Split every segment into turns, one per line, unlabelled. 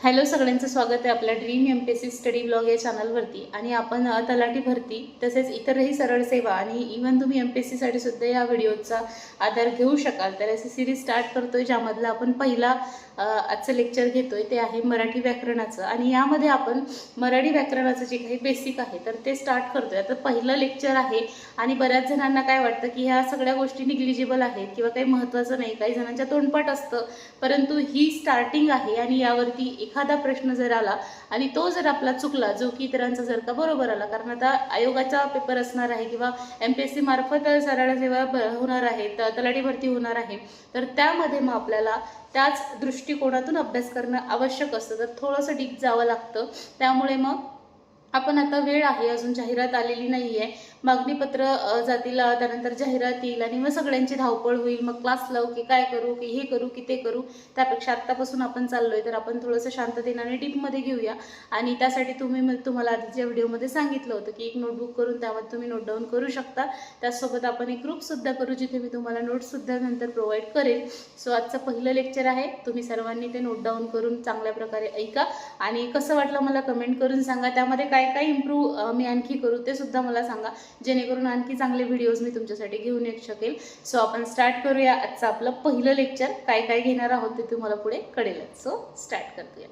Hello, सगळ्यांचं स्वागत आहे आपल्या ड्रीम MPSC स्टडी ब्लॉग या चॅनलवरती। आणि आपण तलाठी भरती तसेच इतरही सरळ सेवा आणि इव्हन तुम्ही MPSC साठी सुद्धा या व्हिडिओचा आधार घेऊ शकाल। तर अशी सिरीज स्टार्ट करतोय ज्यामधला आपण पहिला आजचं लेक्चर घेतोय ते आहे मराठी व्याकरणाचं। आणि यामध्ये आपण मराठी व्याकरणाचं जे काही बेसिक आहे तर ते स्टार्ट करतोय। आता पहिलं लेक्चर आहे आणि बऱ्याच जणांना काय वाटतं की ह्या सगळ्या गोष्टी निग्लिजिबल आहेत किंवा काही महत्त्वाचं नाही, काही जणांच्या तोंडपाठ असतं, परंतु ही स्टार्टिंग आहे आणि यावरती एखादा प्रश्न जर आला आणि तो जर आपला चुकला, जो की इतरांचा जर का बरोबर आला, कारण आता आयोगाचा पेपर असणार आहे किंवा MPSC मार्फत सरळ सेवा होणार आहे, तलाठी भरती होणार आहे, तर त्यामध्ये मग आपल्याला त्याच दृष्टिकोनातून अभ्यास करणं आवश्यक असतं। तर थोडंसं डीप जावं लागतं। त्यामुळे मग आपण आता वेळ आहे, अजून जाहिरात आलेली नाहीये, मागणीपत्र जातील, त्यानंतर जाहिरात येईल आणि मग सगळ्यांची धावपळ होईल। मग क्लास लावू की काय करू की हे करू की ते करू, त्यापेक्षा आत्तापासून आपण चाललोय तर आपण थोडंसं शांततेने आणि डीपमध्ये घेऊया। आणि त्यासाठी तुम्हाला आधीच्या व्हिडिओमध्ये सांगितलं होतं की एक नोटबुक करून त्यामध्ये तुम्ही नोट डाऊन करू शकता। त्यासोबत आपण एक ग्रुपसुद्धा करू जिथे मी तुम्हाला नोट्ससुद्धा नंतर प्रोव्हाइड करेल। सो आजचं पहिलं लेक्चर आहे, तुम्ही सर्वांनी ते नोट डाऊन करून चांगल्या प्रकारे ऐका आणि कसं वाटलं मला कमेंट करून सांगा। त्यामध्ये काय काय इम्प्रूव्ह मी आणखी करू ते सुद्धा मला सांगा, जेणेकरून आणखी चांगले व्हिडिओज मी तुमच्यासाठी घेऊन येऊ शकेल। सो आपण स्टार्ट करूया आजचं आपलं पहिलं लेक्चर। काय काय घेणार आहोत ते तुम्हाला पुढे कळेल। So start Karatoya.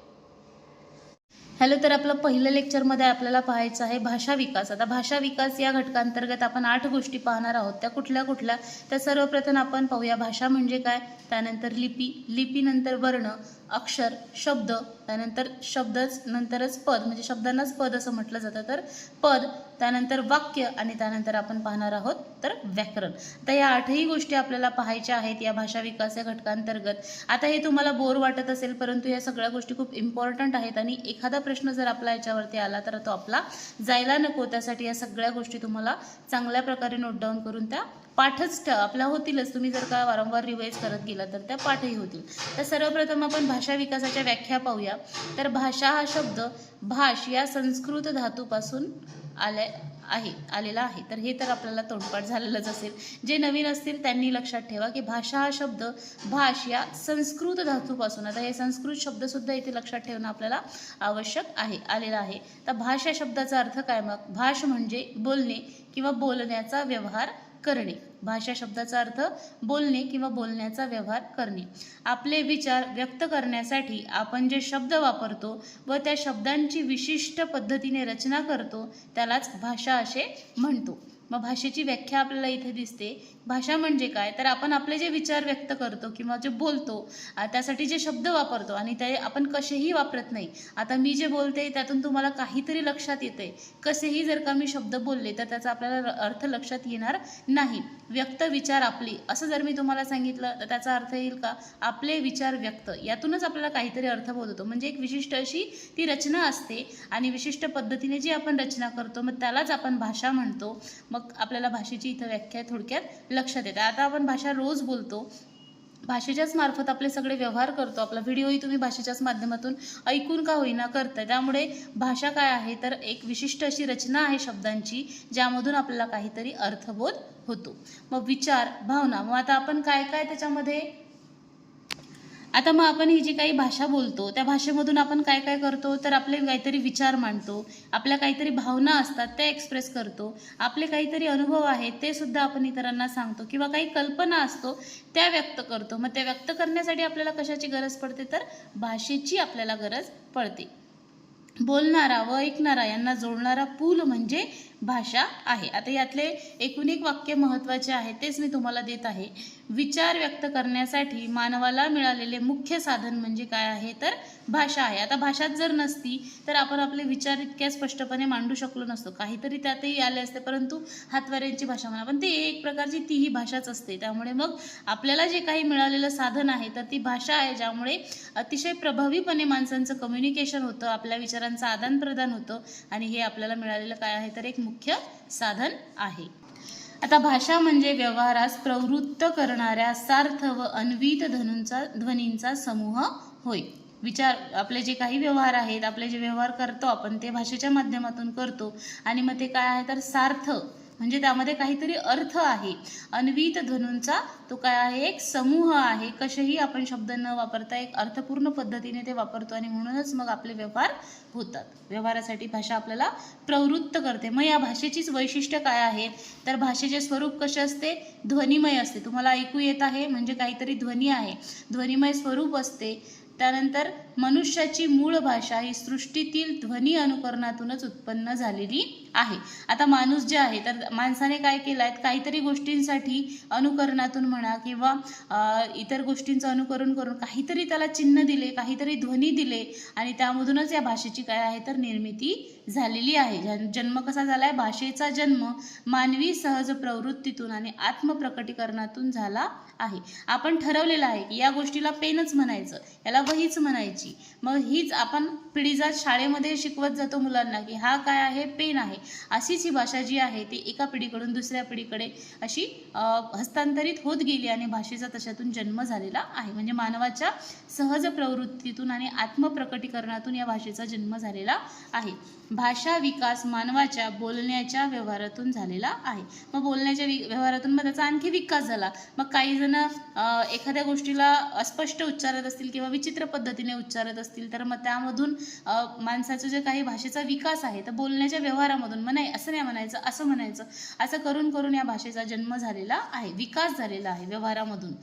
हॅलो, तर आपलं पहिलं लेक्चरमध्ये आपल्याला पाहायचं आहे भाषा विकास। आता भाषा विकास या घटकांतर्गत आपण 8 गोष्टी पाहणार आहोत। त्या कुठल्या कुठल्या, तर सर्वप्रथम आपण पाहूया भाषा म्हणजे काय, त्यानंतर लिपी, लिपीनंतर वर्ण, अक्षर, शब्द, त्यानंतर शब्दच नंतरच पद, म्हणजे शब्दांनाच पद असं म्हटलं जातं, तर पद, त्यानंतर वाक्य आणि त्यानंतर आपण पाहणार आहोत तर व्याकरण। तर या 8ही गोष्टी आपल्याला पाहायच्या आहेत या भाषा विकास या घटकांतर्गत। आता हे तुम्हाला बोर वाटत असेल, परंतु या सगळ्या गोष्टी खूप इम्पॉर्टंट आहेत आणि एखादा प्रश्न जर आपला याच्यावरती आला तर तो आपला जायला नको। त्यासाठी या सगळ्या गोष्टी तुम्हाला चांगल्या प्रकारे नोट डाऊन करून त्या पाठच आपल्या होतीलच। तुम्ही जर का वारंवार रिवाइज करत गेला तर त्या पाठही होतील। तर सर्वप्रथम आपण भाषा विकासाच्या व्याख्या पाहूया। तर भाषा हा शब्द भाष या संस्कृत धातूपासून आलेला आहे। तर हे तर आपल्याला तोंडपाठ झालेलंच असेल। जे नवीन असतील त्यांनी लक्षात ठेवा की भाषा हा शब्द भाष या संस्कृत धातूपासून, आता हे संस्कृत शब्द सुद्धा इथे लक्षात ठेवणं आपल्याला आवश्यक आहे, आलेला आहे। तर भाष या शब्दाचा अर्थ काय, मग भाष म्हणजे बोलणे किंवा बोलण्याचा व्यवहार करणे। भाषा शब्दाचा अर्थ बोलणे किंवा बोलण्याचा व्यवहार करणे। आपले विचार व्यक्त करण्यासाठी आपण जे शब्द वापरतो व त्या शब्दांची विशिष्ट पद्धतीने रचना करतो त्यालाच भाषा असे म्हणतो। मग भाषेची व्याख्या आपल्याला इथे दिसते। भाषा म्हणजे काय, तर आपण आपले जे विचार व्यक्त करतो किंवा जे बोलतो त्यासाठी जे शब्द वापरतो आणि ते आपण कसेही वापरत नाही। आता मी जे बोलते त्यातून तुम्हाला काहीतरी लक्षात येते, कसेही जर का मी शब्द बोलले तर त्याचा आपल्याला अर्थ लक्षात येणार नाही। व्यक्त विचार आपले असं जर मी तुम्हाला सांगितलं तर त्याचा अर्थ येईल का, आपले विचार व्यक्त, यातूनच आपल्याला काहीतरी अर्थ बोध होतो। म्हणजे एक विशिष्ट अशी ती रचना असते आणि विशिष्ट पद्धतीने जी आपण रचना करतो मग त्यालाच आपण भाषा म्हणतो। मग आपल्याला भाषेची इथं व्याख्या थोडक्यात लक्षात येते। आता आपण भाषा रोज बोलतो, भाषेच्याच मार्फत आपले सगळे व्यवहार करतो। आपला व्हिडिओही तुम्ही भाषेच्याच माध्यमातून ऐकून का होईना करताय। त्यामुळे भाषा काय आहे, तर एक विशिष्ट अशी रचना आहे शब्दांची ज्यामधून आपल्याला काहीतरी अर्थबोध होतो। मग विचार, भावना, मग आता आपण काय काय त्याच्यामध्ये, आता मग आपण ही जी काही भाषा बोलतो त्या भाषेमधून आपण काय काय करतो, तर आपले काहीतरी विचार मांडतो, आपल्या काहीतरी भावना असतात त्या एक्सप्रेस करतो, आपले काहीतरी अनुभव आहेत ते सुद्धा आपण इतरांना सांगतो किंवा काही कल्पना असतो त्या व्यक्त करतो। मग त्या व्यक्त करण्यासाठी आपल्याला कशाची गरज पडते, तर भाषेची आपल्याला गरज पडते। बोलणारा व ऐकणारा यांना जोडणारा पूल म्हणजे भाषा आहे। आता यातले एकूण एक वाक्य महत्त्वाचे आहे तेच मी तुम्हाला देत आहे। विचार व्यक्त करण्यासाठी मानवाला मिळालेले मुख्य साधन म्हणजे काय आहे, तर भाषा आहे। आता भाषाच जर नसती तर आपण आपले विचार इतक्या स्पष्टपणे मांडू शकलो नसतो, काहीतरी त्यातही आले असते, परंतु हातवाऱ्यांची भाषा म्हणा, पण ते एक प्रकारची तीही भाषाच असते। त्यामुळे मग आपल्याला जे काही मिळालेलं साधन आहे तर ती भाषा आहे, ज्यामुळे अतिशय प्रभावीपणे माणसांचं कम्युनिकेशन होतं, आपल्या विचारांचं आदान प्रदान होतं आणि हे आपल्याला मिळालेलं काय आहे, तर एक मुख्य साधन आहे। आता भाषा म्हणजे व्यवहारास प्रवृत्त करणाऱ्या सार्थ व अन्वित ध्वनींचा समूह होय। विचार, आपले जे काही व्यवहार आहेत, आपले जे व्यवहार करतो आपण ते भाषेच्या माध्यमातून करतो आणि मग ते काय आहे, तर सार्थ म्हणजे त्यामध्ये काहीतरी अर्थ आहे. अन्वित ध्वनींचा तो काय आहे, एक समूह आहे. कसेही आपण शब्द न वापरता एक अर्थपूर्ण पद्धतीने ते वापरतो आणि म्हणूनच मग आपले व्यवहार होतात. व्यवहारासाठी भाषा आपल्याला प्रवृत्त करते. मग या भाषेचीच वैशिष्ट्य काय आहे, तर भाषेचे स्वरूप कसे असते, ध्वनिमय असते. तुम्हाला ऐकू येत आहे म्हणजे काहीतरी ध्वनी आहे, ध्वनिमय स्वरूप असते. त्यानंतर मनुष्याची मूळ भाषा ही सृष्टीतील ध्वनी अनुकरणातूनच उत्पन्न झालेली आहे. आता माणूस जे आहे तर माणसाने काय केलं आहे, काहीतरी गोष्टींसाठी अनुकरणातून म्हणा किंवा इतर गोष्टींचं अनुकरण करून काहीतरी त्याला चिन्ह दिले, काहीतरी ध्वनी दिले आणि त्यामधूनच या भाषेची काय आहे तर निर्मिती झालेली आहे. जन्म कसा झाला आहे, भाषेचा जन्म मानवी सहज प्रवृत्तीतून आणि आत्मप्रकटीकरणातून झाला आहे. आपण ठरवलेलं आहे की या गोष्टीला पेनच म्हणायचं, याला वहीच म्हणायची. मग हीच आपण पिढीजात शाळेमध्ये शिकवत जातो मुलांना की हा काय आहे, पेन आहे. अशीच ही भाषा जी आहे ती एका पिढीकडून दुसऱ्या पिढीकडे अशी हस्तांतरित होत गेली आणि भाषेचा तशातून जन्म झालेला आहे. म्हणजे मानवाच्या सहज प्रवृत्तीतून आणि आत्मप्रकटीकरणातून या भाषेचा जन्म झालेला आहे. भाषा विकास मानवाच्या बोलण्याच्या व्यवहारातून झालेला आहे. मग बोलण्याच्या व्यवहारातून मग त्याचा आणखी विकास झाला. मग काही जण एखाद्या गोष्टीला अस्पष्ट उच्चारत असतील किंवा विचित्र पद्धतीने उच्चारत असतील तर मग त्यामधून माणसाचं जे काही भाषेचा विकास आहे तर बोलण्याच्या व्यवहारामधून मग नाही असं नाही म्हणायचं, असं म्हणायचं, असं करून करून या भाषेचा जन्म झालेला आहे, विकास झालेला आहे व्यवहारामधून.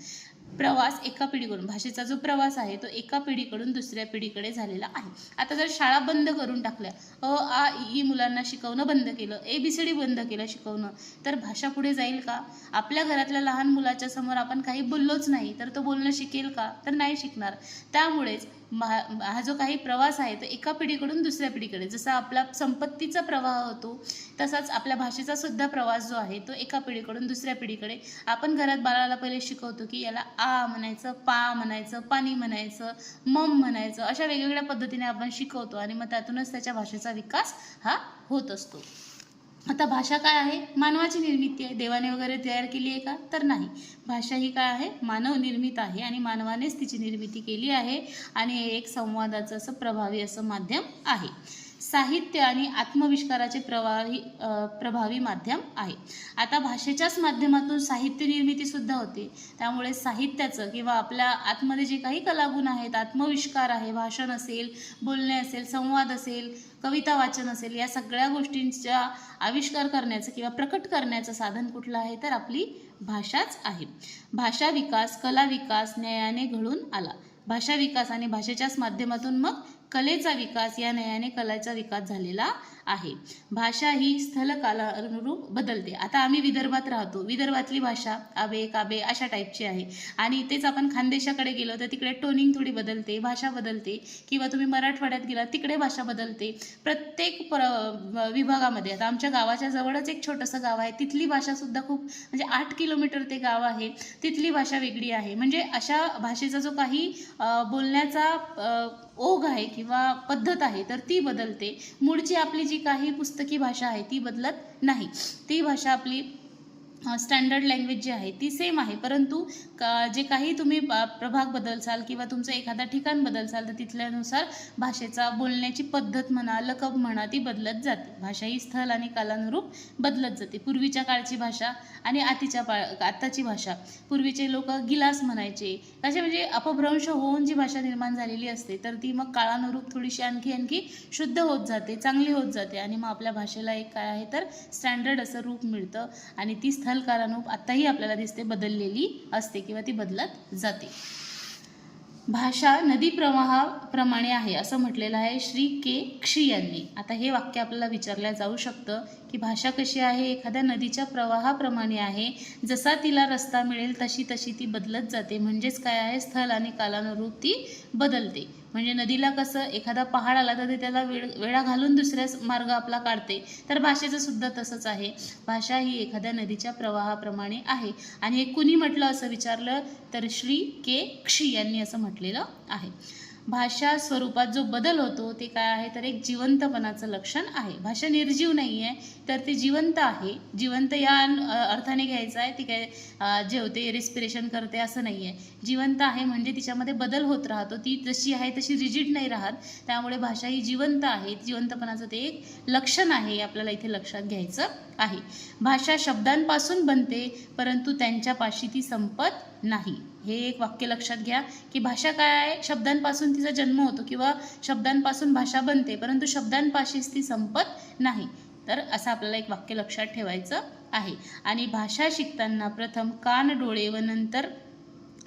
प्रवास एका पिढीकडून, भाषेचा जो प्रवास आहे तो एका पिढीकडून दुसऱ्या पिढीकडे झालेला आहे. आता जर शाळा बंद करून टाकल्या, अ आ इ मुलांना शिकवणं बंद केलं, ABCD बंद केलं शिकवणं, तर भाषा पुढे जाईल का? आपल्या घरातल्या लहान मुलाच्या समोर आपण काही बोललोच नाही तर तो बोलणं शिकेल का? तर नाही शिकणार. त्यामुळेच हा जो काही प्रवास आहे तो एका पिढीकडून दुसऱ्या पिढीकडे, जसा आपला संपत्तीचा प्रवाह होतो तसाच आपल्या भाषेचा सुद्धा प्रवास जो आहे तो एका पिढीकडून दुसऱ्या पिढीकडे. आपण घरात बाळाला पहिले शिकवतो की याला आ म्हणायचं, पा म्हणायचं, पाणी म्हणायचं, मम म्हणायचं, अशा वेगवेगळ्या पद्धतीने आपण शिकवतो आणि मग त्यातूनच त्याच्या भाषेचा विकास हा होत असतो. आता भाषा काय आहे, मानवाची निर्मिती आहे. देवाने वगैरे तयार केली आहे का? तर नाही. भाषा ही काय आहे, मानव निर्मित आहे आणि मानवानेच तिची निर्मिती केली आहे आणि हे एक संवादाचं असं प्रभावी असं माध्यम आहे. साहित्य आणि आत्मविष्काराचे प्रभावी माध्यम आहे. आता भाषेच्याच माध्यमातून साहित्य निर्मिती सुद्धा होते. त्यामुळे साहित्याचं किंवा आपल्या आतमध्ये जे काही कलागुण आहेत, आत्मविष्कार आहे, भाषण असेल, बोलणे असेल, संवाद असेल, कविता वाचन असेल, या सगळ्या गोष्टींचा आविष्कार करण्याचं किंवा प्रकट करण्याचं साधन कुठलं आहे तर आपली भाषाच आहे. भाषा विकास कला विकास न्यायाने घडून आला. भाषा विकास आणि भाषेच्याच माध्यमातून मग कलेचा विकास, या न्यायाने कलेचा विकास झालेला आहे. भाषा ही स्थलकालानुरूप बदलते. आता आम्ही विदर्भात राहतो, विदर्भातली भाषा आबे काबे अशा टाईपची आहे आणि तेच आपण खानदेशाकडे गेलो तर तिकडे टोनिंग थोडी बदलते, भाषा बदलते. किंवा तुम्ही मराठवाड्यात गेला तिकडे भाषा बदलते. प्रत्येक विभागामध्ये, आता आमच्या गावाच्या जवळच एक छोटंसं गाव आहे, तिथली भाषा सुद्धा खूप, म्हणजे 8 किलोमीटर ते गाव आहे, तिथली भाषा वेगळी आहे. म्हणजे अशा भाषेचा जो काही बोलण्याचा ओघ आहे किंवा पद्धत आहे तर ती बदलते. मूळची आपली जी काही पुस्तकी भाषा आहे ती बदलत नाही. ती भाषा आपली स्टँडर्ड लँग्वेज जी आहे ती सेम आहे, परंतु जे काही तुम्ही प्रभाग बदलसाल किंवा तुमचं एखादा ठिकाण बदलसाल तर तिथल्यानुसार भाषेचा बोलण्याची पद्धत म्हणा, लकब म्हणा, ती बदलत जाते. भाषा ही स्थल आणि कालानुरूप बदलत जाते. पूर्वीच्या काळची भाषा आणि आताची भाषा, पूर्वीचे लोक गिलास म्हणायचे, असे म्हणजे अपभ्रंश होऊन जी भाषा निर्माण झालेली असते तर ती मग काळानुरूप थोडीशी आणखी शुद्ध होत जाते, चांगली होत जाते आणि मग आपल्या भाषेला एक काय आहे तर स्टँडर्ड असं रूप मिळतं आणि ती स्थलकालानुरूप आत्ताही आपल्याला दिसते बदललेली असते किंवा ती बदलत जाते. भाषा नदी प्रवाहाप्रमाणे आहे असं म्हटलेलं आहे श्री के क्षी यांनी. आता हे वाक्य आपल्याला विचारलं जाऊ शकतं की भाषा कशी आहे, एखाद्या नदीच्या प्रवाहाप्रमाणे आहे, जसा तिला रस्ता मिळेल तशी तशी ती बदलत जाते. म्हणजेच काय आहे, स्थल आणि कालानुरूप ती बदलते. म्हणजे नदीला कसं एखादा पहाड आला तर ते त्याला वेळा घालून दुसऱ्या मार्ग आपला काढते, तर भाषेचं सुद्धा तसंच आहे. भाषा ही एखाद्या नदीच्या प्रवाहाप्रमाणे आहे. आणि हे कुणी म्हटलं असं विचारलं तर श्री के क्षी यांनी असं म्हटलेलं आहे. भाषा स्वरूपात जो बदल होतो ते काय आहे तर एक जिवंतपणाचं लक्षण आहे. भाषा निर्जीव नाही आहे तर ती जिवंत आहे. जिवंत या अर्थाने घ्यायचं आहे, ती काय जेवते रिस्पिरेशन करते असं नाही आहे. जिवंत आहे म्हणजे तिच्यामध्ये बदल होत राहतो, ती जशी आहे तशी रिजिड नाही राहत. त्यामुळे भाषा ही जिवंत आहे. जिवंतपणाचं ते एक लक्षण आहे, आपल्याला इथे लक्षात घ्यायचं आहे. भाषा शब्दांपासून बनते परंतु त्यांच्यापाशी ती संपत नाही. हे एक वाक्य लक्षात घ्या की भाषा काय आहे, शब्दांपासून तिचा जन्म होतो किंवा शब्दांपासून भाषा बनते परंतु शब्दांपाशीच ती संपत नाही. तर असं आपल्याला एक वाक्य लक्षात ठेवायचं आहे. आणि भाषा शिकताना प्रथम कान, डोळे व नंतर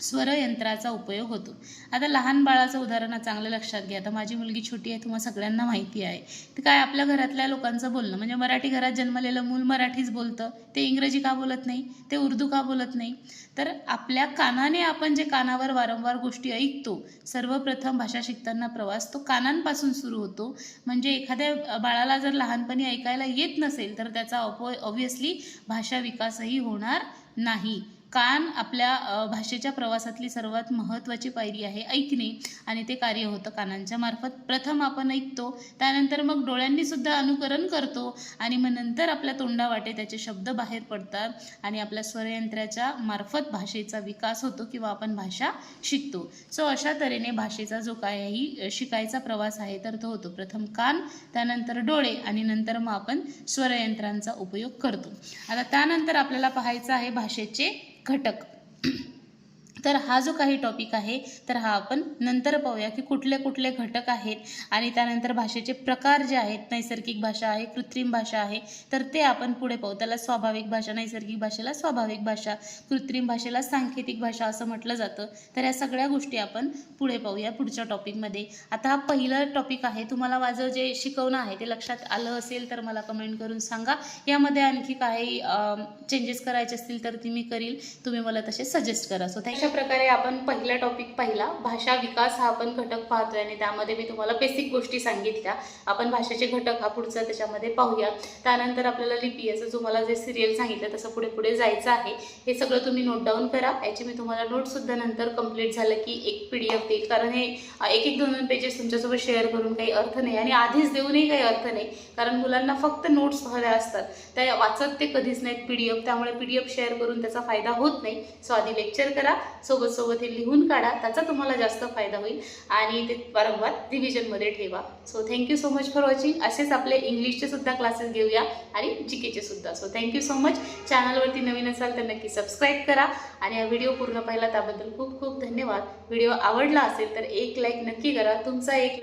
स्वरयंत्राचा उपयोग होतो. आता लहान बाळाचं उदाहरण चांगलं लक्षात घ्या. आता माझी मुलगी छोटी आहे, तुम्हाला सगळ्यांना माहिती आहे. ते काय आपल्या घरातल्या लोकांचं बोलणं म्हणजे मराठी घरात जन्मलेलं मूल मराठीच बोलतं, ते इंग्रजी का बोलत नाही, ते उर्दू का बोलत नाही. तर आपल्या कानाने आपण जे कानावर वारंवार गोष्टी ऐकतो, सर्वप्रथम भाषा शिकताना प्रवास तो कानांपासून सुरू होतो. म्हणजे एखाद्या बाळाला जर लहानपणी ऐकायला येत नसेल तर त्याचा ऑब्व्हियसली भाषा विकासही होणार नाही. कान आपल्या भाषेच्या प्रवासातली सर्वात महत्त्वाची पायरी आहे ऐकणे, आणि ते कार्य होतं कानांच्या मार्फत. प्रथम आपण ऐकतो, त्यानंतर मग डोळ्यांनी सुद्धा अनुकरण करतो आणि मग नंतर आपल्या तोंडावाटे त्याचे शब्द बाहेर पडतात आणि आपल्या स्वरयंत्राच्या मार्फत भाषेचा विकास होतो किंवा आपण भाषा शिकतो. सो अशा तऱ्हेने भाषेचा जो काही शिकायचा प्रवास आहे तर तो होतो प्रथम कान, त्यानंतर डोळे आणि नंतर मग आपण स्वरयंत्रांचा उपयोग करतो. आता त्यानंतर आपल्याला पाहायचं आहे भाषेचे घटक. तर हा जो काही टॉपिक आहे तर हा आपण नंतर पाहूया की कुठले कुठले घटक आहेत आणि त्यानंतर भाषेचे प्रकार जे आहेत, नैसर्गिक भाषा आहे, कृत्रिम भाषा आहे, तर ते आपण पुढे पाहू. त्याला स्वाभाविक भाषा, नैसर्गिक भाषेला स्वाभाविक भाषा, कृत्रिम भाषेला सांकेतिक भाषा असं म्हटलं जातं. तर या सगळ्या गोष्टी आपण पुढे पाहूया पुढच्या टॉपिकमध्ये. आता हा पहिला टॉपिक आहे. तुम्हाला माझं जे शिकवणं आहे ते लक्षात आलं असेल तर मला कमेंट करून सांगा. यामध्ये आणखी काही चेंजेस करायचे असतील तर ती मी करील, तुम्ही मला तसे सजेस्ट करा. सो अशा प्रकारे आपण पहिला टॉपिक पाहिला. भाषा विकास हा आपण घटक पाहतोय आणि त्यामध्ये मी तुम्हाला बेसिक गोष्टी सांगितल्या. आपण भाषेचे घटक हा पुढचा त्याच्यामध्ये पाहूया. त्यानंतर आपल्याला लिपी, असं जो मला जे सिरियल सांगितलं तसं पुढे पुढे जायचं आहे. हे सगळं तुम्ही नोट डाऊन करा. याची मी तुम्हाला नोटसुद्धा नंतर कंप्लीट झालं की एक PDF देईल, कारण हे एक 2 पेजेस तुमच्यासोबत शेअर करून काही अर्थ नाही आणि आधीच देऊनही काही अर्थ नाही, कारण मुलांना फक्त नोट्स हव्या असतात, त्या वाचत ते कधीच नाहीत PDF. त्यामुळे PDF शेअर करून त्याचा फायदा होत नाही. सो आधी लेक्चर करा, सोबत हे लिहून काढा, त्याचा तुम्हाला जास्त फायदा होईल आणि ते वारंवार रिव्हिजनमध्ये ठेवा. So thank you so much for watching. असेच आपले इंग्लिशचे सुद्धा क्लासेस घेऊया आणि GKचे सुद्धा. So thank you so much. चॅनलवरती नवीन असाल तर नक्की सबस्क्राईब करा आणि हा व्हिडिओ पूर्ण पाहिला त्याबद्दल खूप खूप धन्यवाद. व्हिडिओ आवडला असेल तर एक लाईक नक्की करा. तुमचा एक